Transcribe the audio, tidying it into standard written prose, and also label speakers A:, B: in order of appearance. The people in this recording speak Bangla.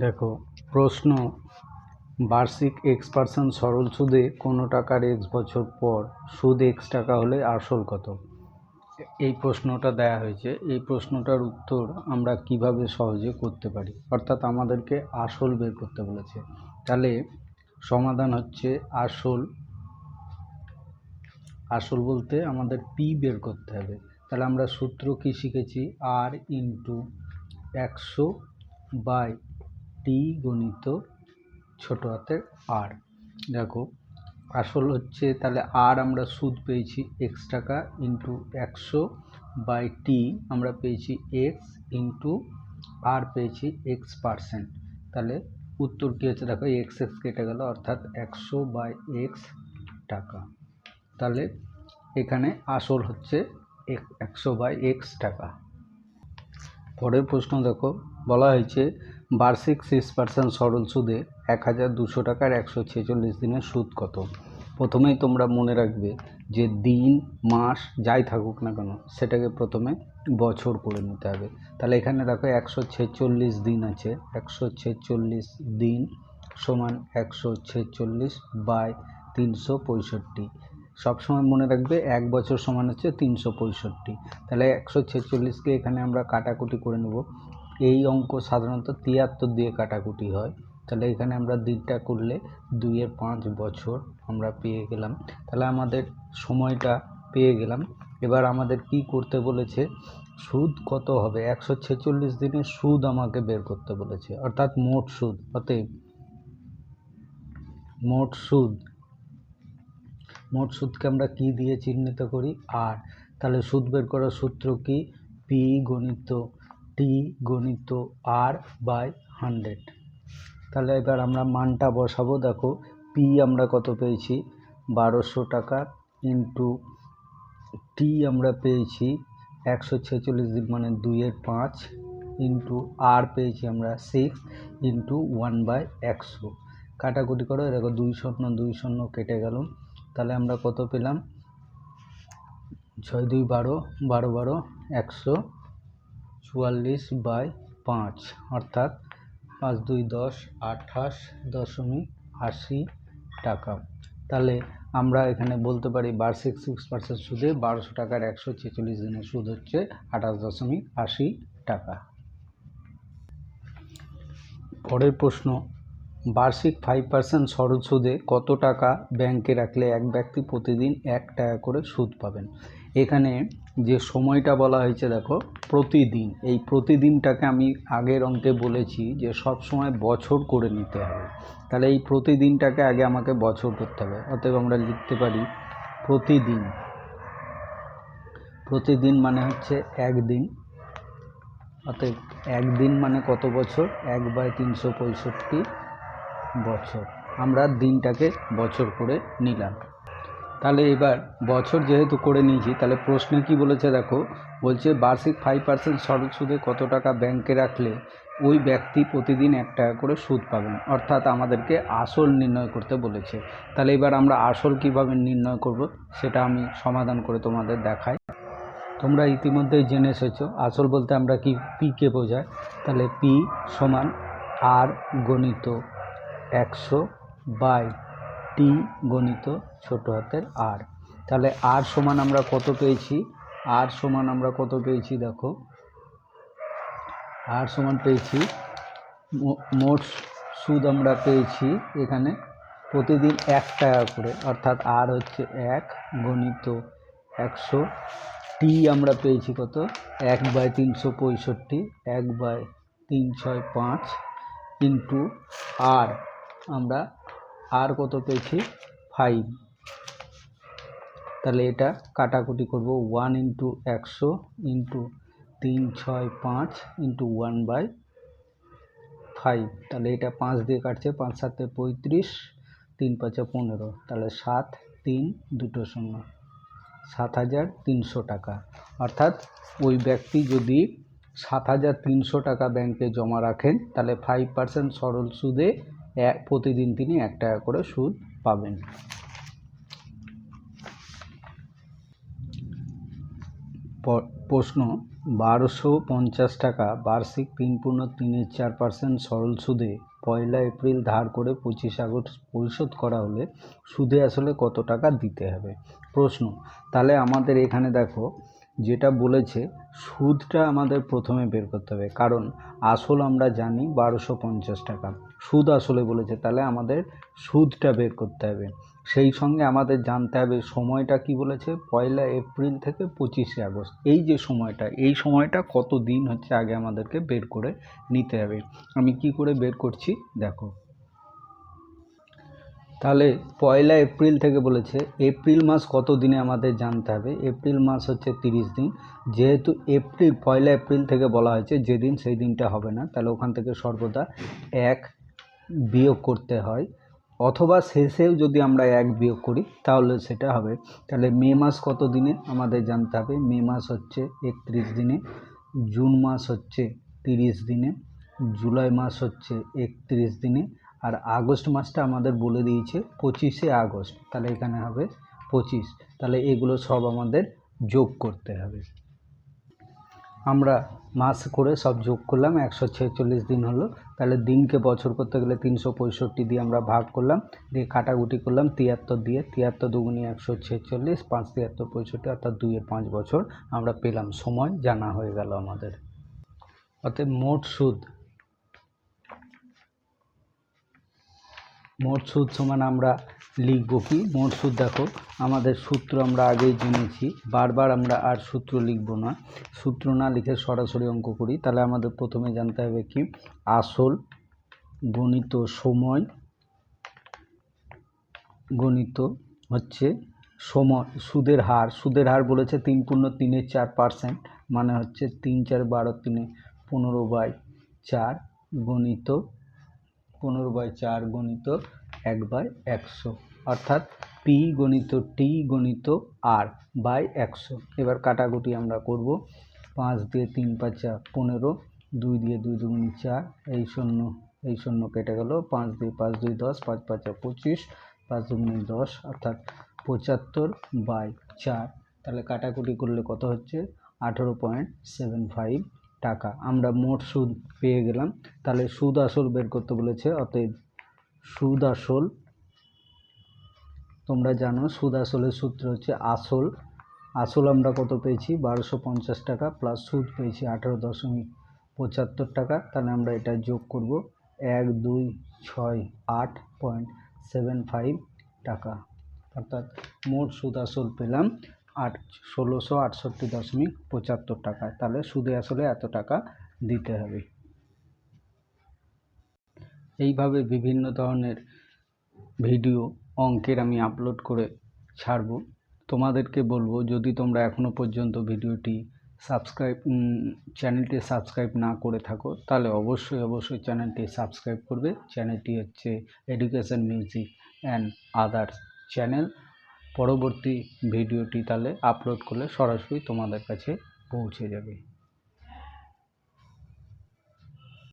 A: দেখো প্রশ্ন, বার্ষিক x% সরল সুদে কোনো টাকার x বছর পর সুদ x টাকা হলে আসল কত? এই প্রশ্নটা দেয়া হয়েছে। এই প্রশ্নটার উত্তর আমরা কিভাবে সহজে করতে পারি, অর্থাৎ আমাদেরকে আসল বের করতে বলেছে। তাহলে সমাধান হচ্ছে আসল বলতে আমাদের p বের করতে হবে। তাহলে আমরা সূত্র কি শিখেছি? r ইন্টু 100/t গণিত ছোট হাতের r। দেখো আসল হচ্ছে, তাহলে আর আমরা সুদ পেয়েছি x টাকা ইন্টু 100/t আমরা পেয়েছি x ইন্টু আর পেয়েছি x%। তাহলে উত্তর কী হচ্ছে? দেখো x কেটে গেল, অর্থাৎ 100/x টাকা। তাহলে এখানে আসল হচ্ছে 100/x টাকা। পরের প্রশ্ন দেখো, বলা হয়েছে বার্ষিক 6% সরল সুদে 1200 টাকার 146 দিনের সুদ কত? প্রথমেই তোমরা মনে রাখবে যে দিন মাস যাই থাকুক না কেন সেটাকে প্রথমে বছর করে নিতে হবে। তাহলে এখানে দেখো 146 দিন আছে, 146 দিন সমান 146/365। সবসময় মনে রাখবে এক বছর সমান হচ্ছে 365। তাহলে 146কে এখানে আমরা কাটাকুটি করে নেব। এই অঙ্ক সাধারণত 73 দিয়ে কাটাকুটি হয়। তাহলে এখানে আমরা দিনটা করলে 2-এর 5 বছর আমরা পেয়ে গেলাম। তাহলে আমাদের সময়টা পেয়ে গেলাম। এবার আমাদের কি করতে বলেছে? সুদ কত হবে? 146 দিনের সুদ আমাকে বের করতে বলেছে, অর্থাৎ মোট সুদ। অতএব মোট সুদকে আমরা কি দিয়ে চিহ্নিত করি? আর। তাহলে সুদ বের করার সূত্র কি? p গণিত t গণিত r/100। তাহলে এবার আমরা মানটা বসাবো। দেখো p আমরা কত পেয়েছি? 1200 টাকা ইন্টু t আমরা পেয়েছি 146 দিন মানে 2-এর 5 ইন্টু আর পেয়েছি আমরা 6 ইন্টু 1/100। কাটাকুটি করো, দেখো 2 শূন্য 2 শূন্য কেটে গেল। তাহলে আমরা কত পেলাম? 6 2 12, 12 12 144/5, অর্থাৎ 5 2 10 28.80 টাকা। তাহলে আমরা এখানে বলতে পারি বার্ষিক 6% সুদে 1200 টাকার 146 দিনের সুদ হচ্ছে 28.80 টাকা। পরের প্রশ্ন, বার্ষিক 5% সরল সুদে কত টাকা ব্যাংকে রাখলে এক ব্যক্তি প্রতিদিন 1 টাকা করে সুদ পাবেন? এখানে যে সময়টা বলা হয়েছে দেখো প্রতিদিন, এই প্রতিদিনটাকে আমি আগের অঙ্কে বলেছি যে সব সময় বছর করে নিতে হবে। তাহলে এই প্রতিদিনটাকে আগে আমাকে বছর করতে হবে। অতএব আমরা লিখতে পারি প্রতিদিন মানে হচ্ছে একদিন। অতএব একদিন মানে কত বছর? 1/365 বছর। আমরা দিনটাকে বছর করে নিলাম। তাহলে এবার বছর যেহেতু করে নিয়েছি, তাহলে প্রশ্নে কি বলেছে দেখো, বলছে বার্ষিক 5% সরল সুদে কত টাকা ব্যাংকে রাখলে ওই ব্যক্তি প্রতিদিন 1 টাকা করে সুদ পাবেন, অর্থাৎ আমাদেরকে আসল নির্ণয় করতে বলেছে। তাহলে এবার আমরা আসল কিভাবে নির্ণয় করব সেটা আমি সমাধান করে তোমাদের দেখাই। তোমরা ইতিমধ্যেই জেনে এসেছো আসল বলতে আমরা কি পিকে বোঝাই। তাহলে পি সমান আর গণিত 100/টি গণিত ছোট হাতের আর। তাহলে আর সমান আমরা কত পেয়েছি? দেখো আর সমান পেয়েছি মোট সুদ আমরা পেয়েছি এখানে প্রতিদিন 1 টাকা করে, অর্থাৎ আর হচ্ছে 1 গণিত 100। টি আমরা পেয়েছি কত? 1/365, 1/365 ইন্টু আর আমরা আর কত পেয়েছি? 5। তাহলে এটা কাটাকুটি করব, 1 ইন্টু 100 ইন্টু 365 ইন্টু 1/5। তাহলে এটা 5 দিয়ে কাটছে, 5 7 35, 3 5 15। তাহলে 7 3 2 0, 7300 টাকা। অর্থাৎ ওই ব্যক্তি যদি 7300 টাকা ব্যাংকে জমা রাখেন তাহলে 5% সরল সুদে প্রতিদিন তিনি 1 টাকা করে সুদ পাবেন। প্রশ্ন, 1250 টাকা বার্ষিক 3.34% সরল সুদে 1 এপ্রিল ধার করে 25 আগস্ট পরিশোধ করা হলে সুদে আসলে কত টাকা দিতে হবে। প্রশ্ন, তাহলে আমাদের এখানে দেখো যেটা বলেছে সুদটা আমাদের প্রথমে বের করতে হবে, কারণ আসল আমরা জানি 1250 টাকা, সুদ আসলে বলেছে, তাহলে আমাদের সুদটা বের করতে হবে। সেই সঙ্গে আমাদের জানতে হবে সময়টা কি বলেছে, 1 এপ্রিল থেকে 25 আগস্ট, এই যে সময়টা, এই সময়টা কত দিন হচ্ছে আগে আমাদেরকে বের করে নিতে হবে। আমি কি করে বের করছি দেখো। তাহলে 1 এপ্রিল থেকে বলেছে, এপ্রিল মাস কত দিনে আমাদের জানতে হবে। এপ্রিল মাস হচ্ছে 30 দিন, যেহেতু 1 এপ্রিল থেকে বলা হয়েছে যেদিন সেই দিনটা হবে না, তাহলে ওখান থেকে সর্বদা 1 বিয়োগ করতে হয়, অথবা শেষেও যদি আমরা 1 বিয়োগ করি তাহলে সেটা হবে। তাহলে মে মাস কত দিনে আমাদের জানতে হবে। মে মাস হচ্ছে 31 দিনে, জুন মাস হচ্ছে 30 দিনে, জুলাই মাস হচ্ছে 31 দিনে, আর আগস্ট মাসটা আমাদের বলে দিয়েছে 25 আগস্ট, তাহলে এখানে হবে 25। তাহলে এগুলো সব আমাদের যোগ করতে হবে। আমরা মাস করে সব যোগ করলাম, 146 দিন হলো। তাহলে দিনকে বছর করতে গেলে 365 দিয়ে আমরা ভাগ করলাম, দিয়ে কাটাকুটি করলাম 73 দিয়ে, 73 দুগুণে 146, 5 73 65, অর্থাৎ 2 5 বছর আমরা পেলাম, সময় জানা হয়ে গেল আমাদের। অর্থাৎ মোট সুদ সমান আমরা লিখব কি, মোট সুদ দেখো আমাদের সূত্র আমরা আগেই জেনেছি, বারবার আমরা আর সূত্র লিখব না, সূত্র না লিখে সরাসরি অঙ্ক করি। তাহলে আমাদের প্রথমে জানতে হবে কি, আসল গণিত সময় গণিত হচ্ছে সময়, সুদের হার বলেছে 3.34%, মানে হচ্ছে 3 4 12 3 15/4 গণিত 15/4 গণিত 1/100, অর্থাৎ পি গণিত টি গণিত আর বাই 100। এবার কাটাকুটি আমরা করব, 5 দিয়ে 3 5 15, 2 দিয়ে 2 2 4, এই শূন্য কেটে গেল, 5 দিয়ে 5 2 10, 5 5 25, 5 2 10, অর্থাৎ 75/4। তাহলে কাটাকুটি করলে কত হচ্ছে, 18.75 টাকা। আমরা মোট সুদ পেয়ে গেলাম। তাহলে সুদ আসল বের করতে বলেছে, অতএব সুদ আসল, তোমরা জানো সুদ আসলের সূত্র হচ্ছে আসল আমরা কত পেয়েছি, 1250 টাকা, প্লাস সুদ পেয়েছি 18.75 টাকা। তাহলে আমরা এটা যোগ করব, 1268.75 টাকা, অর্থাৎ মোট সুদ আসল পেলাম 1668.75 টাকা। তাহলে সুদে আসলে এত টাকা দিতে হবে। এইভাবে বিভিন্ন ধরনের ভিডিও অঙ্কের আমি আপলোড করে ছাড়ব। তোমাদেরকে বলবো, যদি তোমরা এখনও পর্যন্ত চ্যানেলটি সাবস্ক্রাইব না করে থাকো, তাহলে অবশ্যই চ্যানেলটি সাবস্ক্রাইব করবে। চ্যানেলটি হচ্ছে education music and others channel. পরবর্তী ভিডিওটি তাহলে আপলোড করলে সরাসরি তোমাদের কাছে পৌঁছে যাবে।